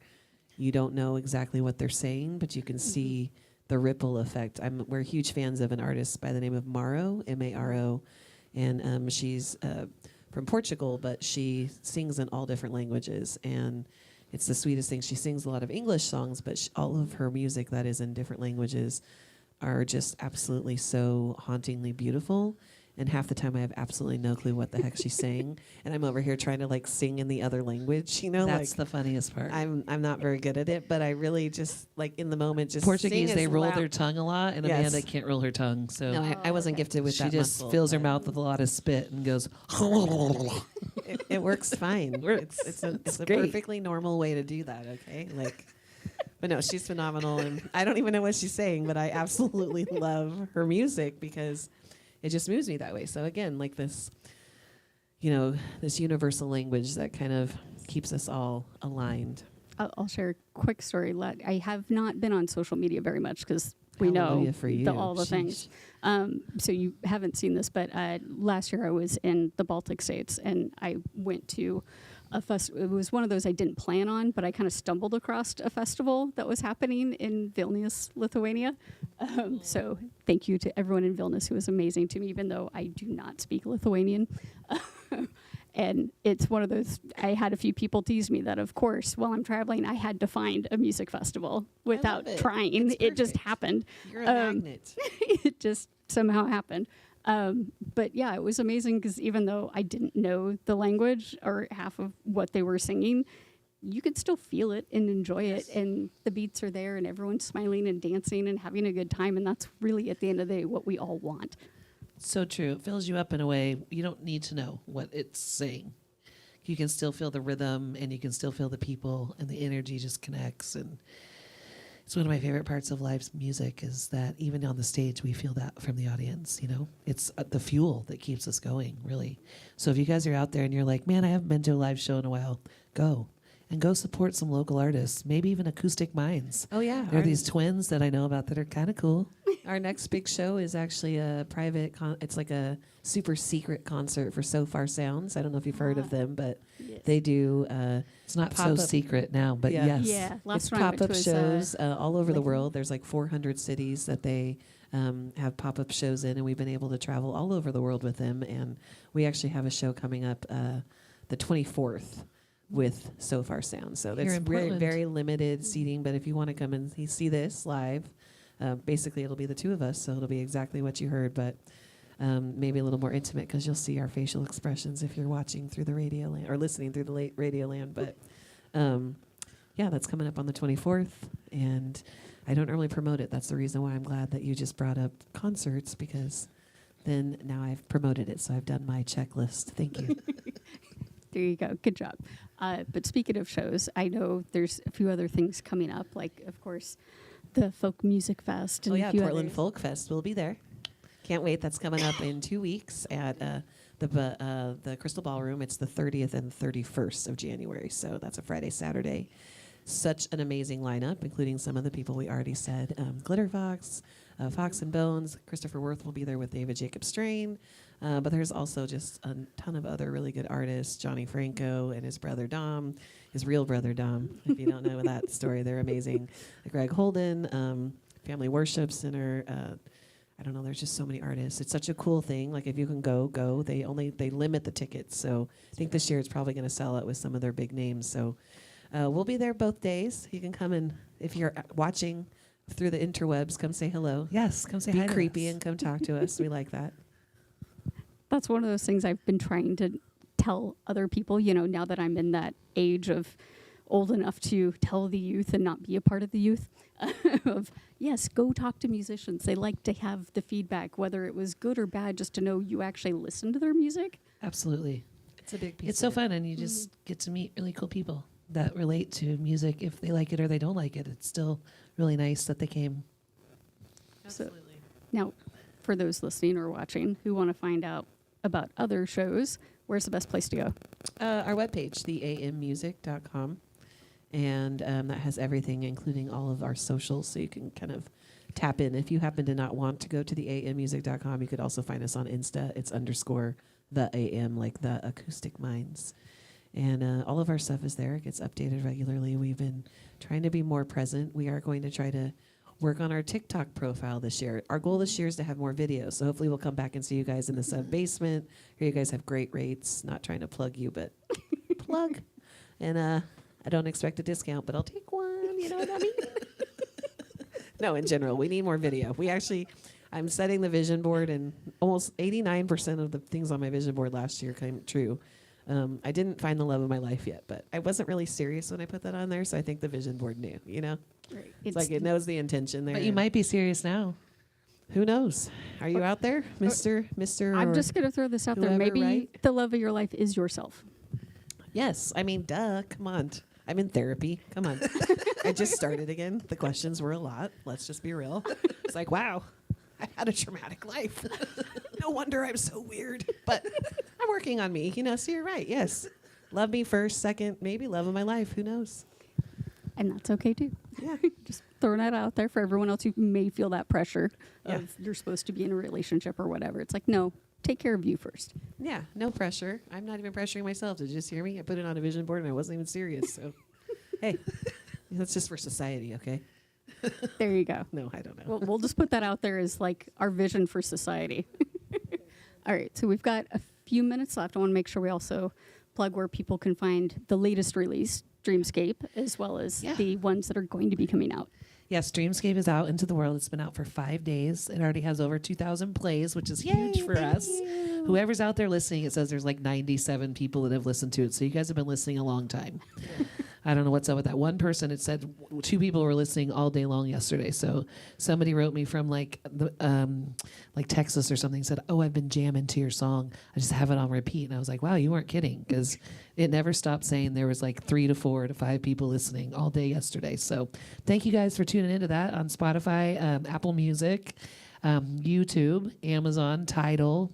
you don't know exactly what they're saying, but you can see the ripple effect. We're huge fans of an artist by the name of Maro, M-A-R-O, and she's from Portugal, but she sings in all different languages, and it's the sweetest thing. She sings a lot of English songs, but all of her music that is in different languages are just absolutely so hauntingly beautiful. And half the time I have absolutely no clue what the heck she's saying, and I'm over here trying to like sing in the other language. That's the funniest part. I'm not very good at it, but I really just like in the moment just Portuguese, sing they as roll loud. their tongue a lot, and Yes. Amanda can't roll her tongue, so No, I wasn't gifted with she that just muscle, fills her but mouth with a lot of spit and goes. It works fine. It's a great. perfectly normal way to do that. Okay, like. But no, she's phenomenal, and I don't even know what she's saying, but I absolutely love her music because it just moves me that way. So again, like this, this universal language that kind of keeps us all aligned. I'll share a quick story. I have not been on social media very much because we Hallelujah know for you. all the things. So you haven't seen this, but last year I was in the Baltic states, and I went to a festival. It was one of those I didn't plan on, but I kind of stumbled across a festival that was happening in Vilnius, Lithuania. So thank you to everyone in Vilnius who was amazing to me, even though I do not speak Lithuanian. And it's one of those, I had a few people tease me that, of course, while I'm traveling, I had to find a music festival without it. trying. It's It just perfect. happened. You're a magnet. It just somehow happened. But yeah, it was amazing because even though I didn't know the language or half of what they were singing, you could still feel it and enjoy it. And the beats are there and everyone's smiling and dancing and having a good time. And that's really, at the end of the day, what we all want. So true. It fills you up in a way you don't need to know what it's saying. You can still feel the rhythm and you can still feel the people and the energy just connects. And it's one of my favorite parts of live music is that even on the stage, we feel that from the audience, you know? It's the fuel that keeps us going, really. So if you guys are out there and you're like, man, I haven't been to a live show in a while, go. And go support some local artists, maybe even Acoustic Minds. Oh, yeah. There are these twins that I know about that are kind of cool. Our next big show is actually a private, it's like a super secret concert for So Far Sounds. I don't know if you've heard of them, but they do. It's not so pop-up- secret now, but Yeah. yes. Yeah, last It's time I went pop-up to was, shows all over the like- world. There's like 400 cities that they have pop-up shows in, and we've been able to travel all over the world with them. And we actually have a show coming up the 24th with So Far Sound. So Here that's in very, Portland. very limited seating, but if you want to come and see this live, basically it'll be the two of us, so it'll be exactly what you heard, but maybe a little more intimate because you'll see our facial expressions if you're watching through the radio land or listening through the late radio land. But yeah, that's coming up on the 24th, and I don't normally promote it. That's the reason why I'm glad that you just brought up concerts, because then now I've promoted it, so I've done my checklist. Thank you. There you go. Good job. But speaking of shows, I know there's a few other things coming up, like, of course, the Folk Music Fest. And Oh a yeah, few Portland others. Folk Fest will be there. Can't wait. That's coming up in 2 weeks at the Crystal Ballroom. It's the 30th and 31st of January, so that's a Friday, Saturday. Such an amazing lineup, including some of the people we already said. Glitter Fox, Fox and Bones. Christopher Worth will be there with David Jacob Strain. But there's also just a ton of other really good artists. Johnny Franco and his brother Dom, his real brother Dom. If you don't know that story, they're amazing. Greg Holden, Family Worship Center. I don't know. There's just so many artists. It's such a cool thing. Like if you can go. They limit the tickets. So I think this year it's probably going to sell out with some of their big names. So we'll be there both days. You can come and if you're watching through the interwebs, come say hello. Yes, come say Be hi to creepy us. and come talk to us. We like that. That's one of those things I've been trying to tell other people, you know, now that I'm in that age of old enough to tell the youth and not be a part of the youth of, yes, go talk to musicians. They like to have the feedback, whether it was good or bad, just to know you actually listen to their music. Absolutely. It's a big piece. It's so fun, and you just get to meet really cool people that relate to music. If they like it or they don't like it, it's still really nice that they came. Absolutely. Now, for those listening or watching who want to find out about other shows, where's the best place to go? Our webpage, theammusic.com. And that has everything, including all of our socials, so you can kind of tap in. If you happen to not want to go to theammusic.com, you could also find us on Insta. It's _the AM, like the Acoustic Minds. And all of our stuff is there. It gets updated regularly. We've been trying to be more present. We are going to try to work on our TikTok profile this year. Our goal this year is to have more videos. So hopefully we'll come back and see you guys in the sub basement. Here you guys have great rates. Not trying to plug you, but plug. And I don't expect a discount, but I'll take one. You know what I mean? No, in general, we need more video. I'm setting the vision board, and almost 89% of the things on my vision board last year came true. I didn't find the love of my life yet, but I wasn't really serious when I put that on there, so I think the vision board knew, you know? Right. It's like it knows the intention there. But you and might be serious now. Who knows? Are you out there, Mr. I'm or just going to throw this out there. whoever, Maybe right? the love of your life is yourself. Yes. I mean, duh. Come on. I'm in therapy. Come on. I just started again. The questions were a lot. Let's just be real. It's like, wow, I had a traumatic life. No wonder I'm so weird. But I'm working on me, you know, so you're right. Yes. Love me first, second, maybe love of my life. Who knows? And that's okay too. Yeah. Just throwing that out there for everyone else who may feel that pressure Yeah. of you're supposed to be in a relationship or whatever. It's like, no, take care of you first. Yeah. No pressure. I'm not even pressuring myself. Did you just hear me? I put it on a vision board and I wasn't even serious. So, hey, that's just for society, okay? There you go. No, I don't know. Well, we'll just put that out there as like our vision for society. All right. So we've got a few minutes left. I want to make sure we also plug where people can find the latest release, Dreamscape, as well as Yeah. the ones that are going to be coming out. Yes, Dreamscape is out into the world. It's been out for 5 days. It already has over 2,000 plays, which is huge for us. Whoever's out there listening, it says there's like 97 people that have listened to it. So you guys have been listening a long time. I don't know what's up with that. One person, it said 2 people were listening all day long yesterday. So somebody wrote me from like Texas or something, said, "Oh, I've been jamming to your song. I just have it on repeat." And I was like, wow, you weren't kidding, because it never stopped saying there was like 3 to 4 to 5 people listening all day yesterday. So thank you guys for tuning into that on Spotify, Apple Music, YouTube, Amazon, Tidal.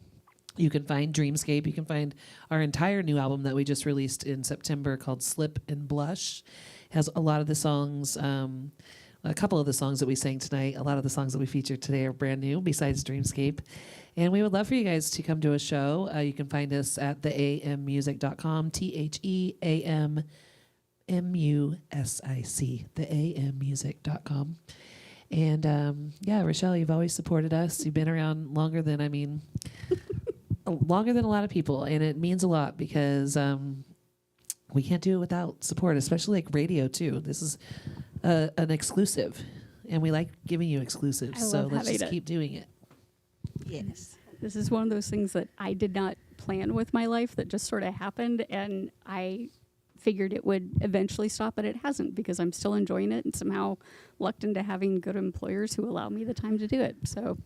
You can find Dreamscape. You can find our entire new album that we just released in September called Slip and Blush. It has a lot of the songs, a couple of the songs that we sang tonight. A lot of the songs that we featured today are brand new besides Dreamscape. And we would love for you guys to come to a show. You can find us at theammusic.com, TheAMmusic, theammusic.com. And yeah, Rochelle, you've always supported us. You've been around longer than longer than a lot of people, and it means a lot because we can't do it without support, especially like radio too. This is an exclusive, and we like giving you exclusives, so let's just keep doing it. Yes. This is one of those things that I did not plan with my life, that just sort of happened, and I figured it would eventually stop, but it hasn't, because I'm still enjoying it and somehow lucked into having good employers who allow me the time to do it. So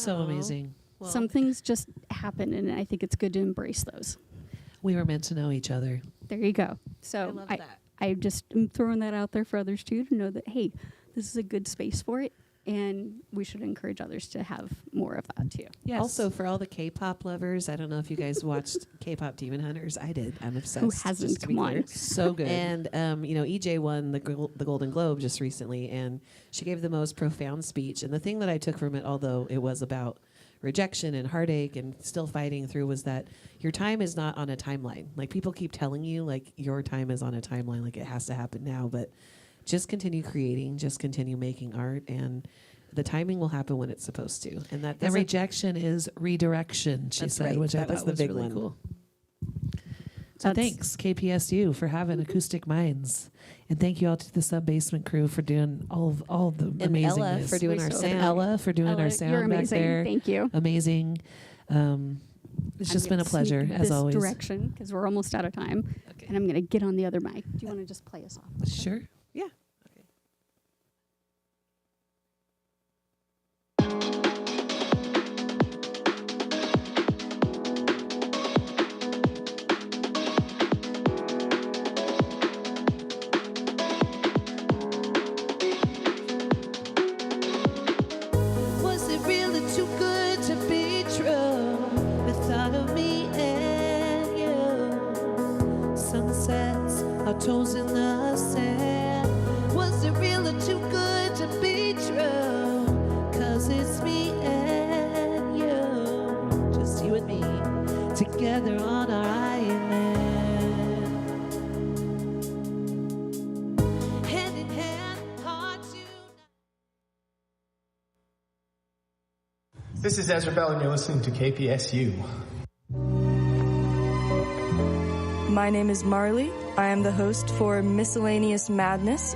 Amazing. Well, some things just happen, and I think it's good to embrace those. We were meant to know each other. There you go. So love that. I just am throwing that out there for others too, to know that, hey, this is a good space for it, and we should encourage others to have more of that too. Yes. Also, for all the K-pop lovers, I don't know if you guys watched K-pop Demon Hunters. I did. I'm obsessed. Who just hasn't? to be Come clear. on. So good. And EJ won the Golden Globe just recently, and she gave the most profound speech. And the thing that I took from it, although it was about rejection and heartache and still fighting through, was that your time is not on a timeline. Like, people keep telling you, like, your time is on a timeline, like it has to happen now. But just continue creating, just continue making art, and the timing will happen when it's supposed to. And that And rejection is redirection, she That's said, right. which I That was thought the was big really one. cool. So thanks, KPSU, for having Acoustic Minds. And thank you all to the Sub-Basement crew for doing all of the and amazingness. Ella for doing our So sound. And Ella for doing Ella, our sound you're back amazing. there. Thank you. Amazing. It's just been a pleasure, as always. Direction, because we're almost out of time, Okay. and I'm going to get on the other mic. Do you want to just play us off? Sure. Yeah. Was it really too good to be true? The thought of me and you. Sunsets, our toes in the sand. Was it really too good to be true? 'Cause it's me and you. Just you and me. Together on our island. Hand in hand, hard to. This is Ezra Bell, and you're listening to KPSU. My name is Marley. I am the host for Miscellaneous Madness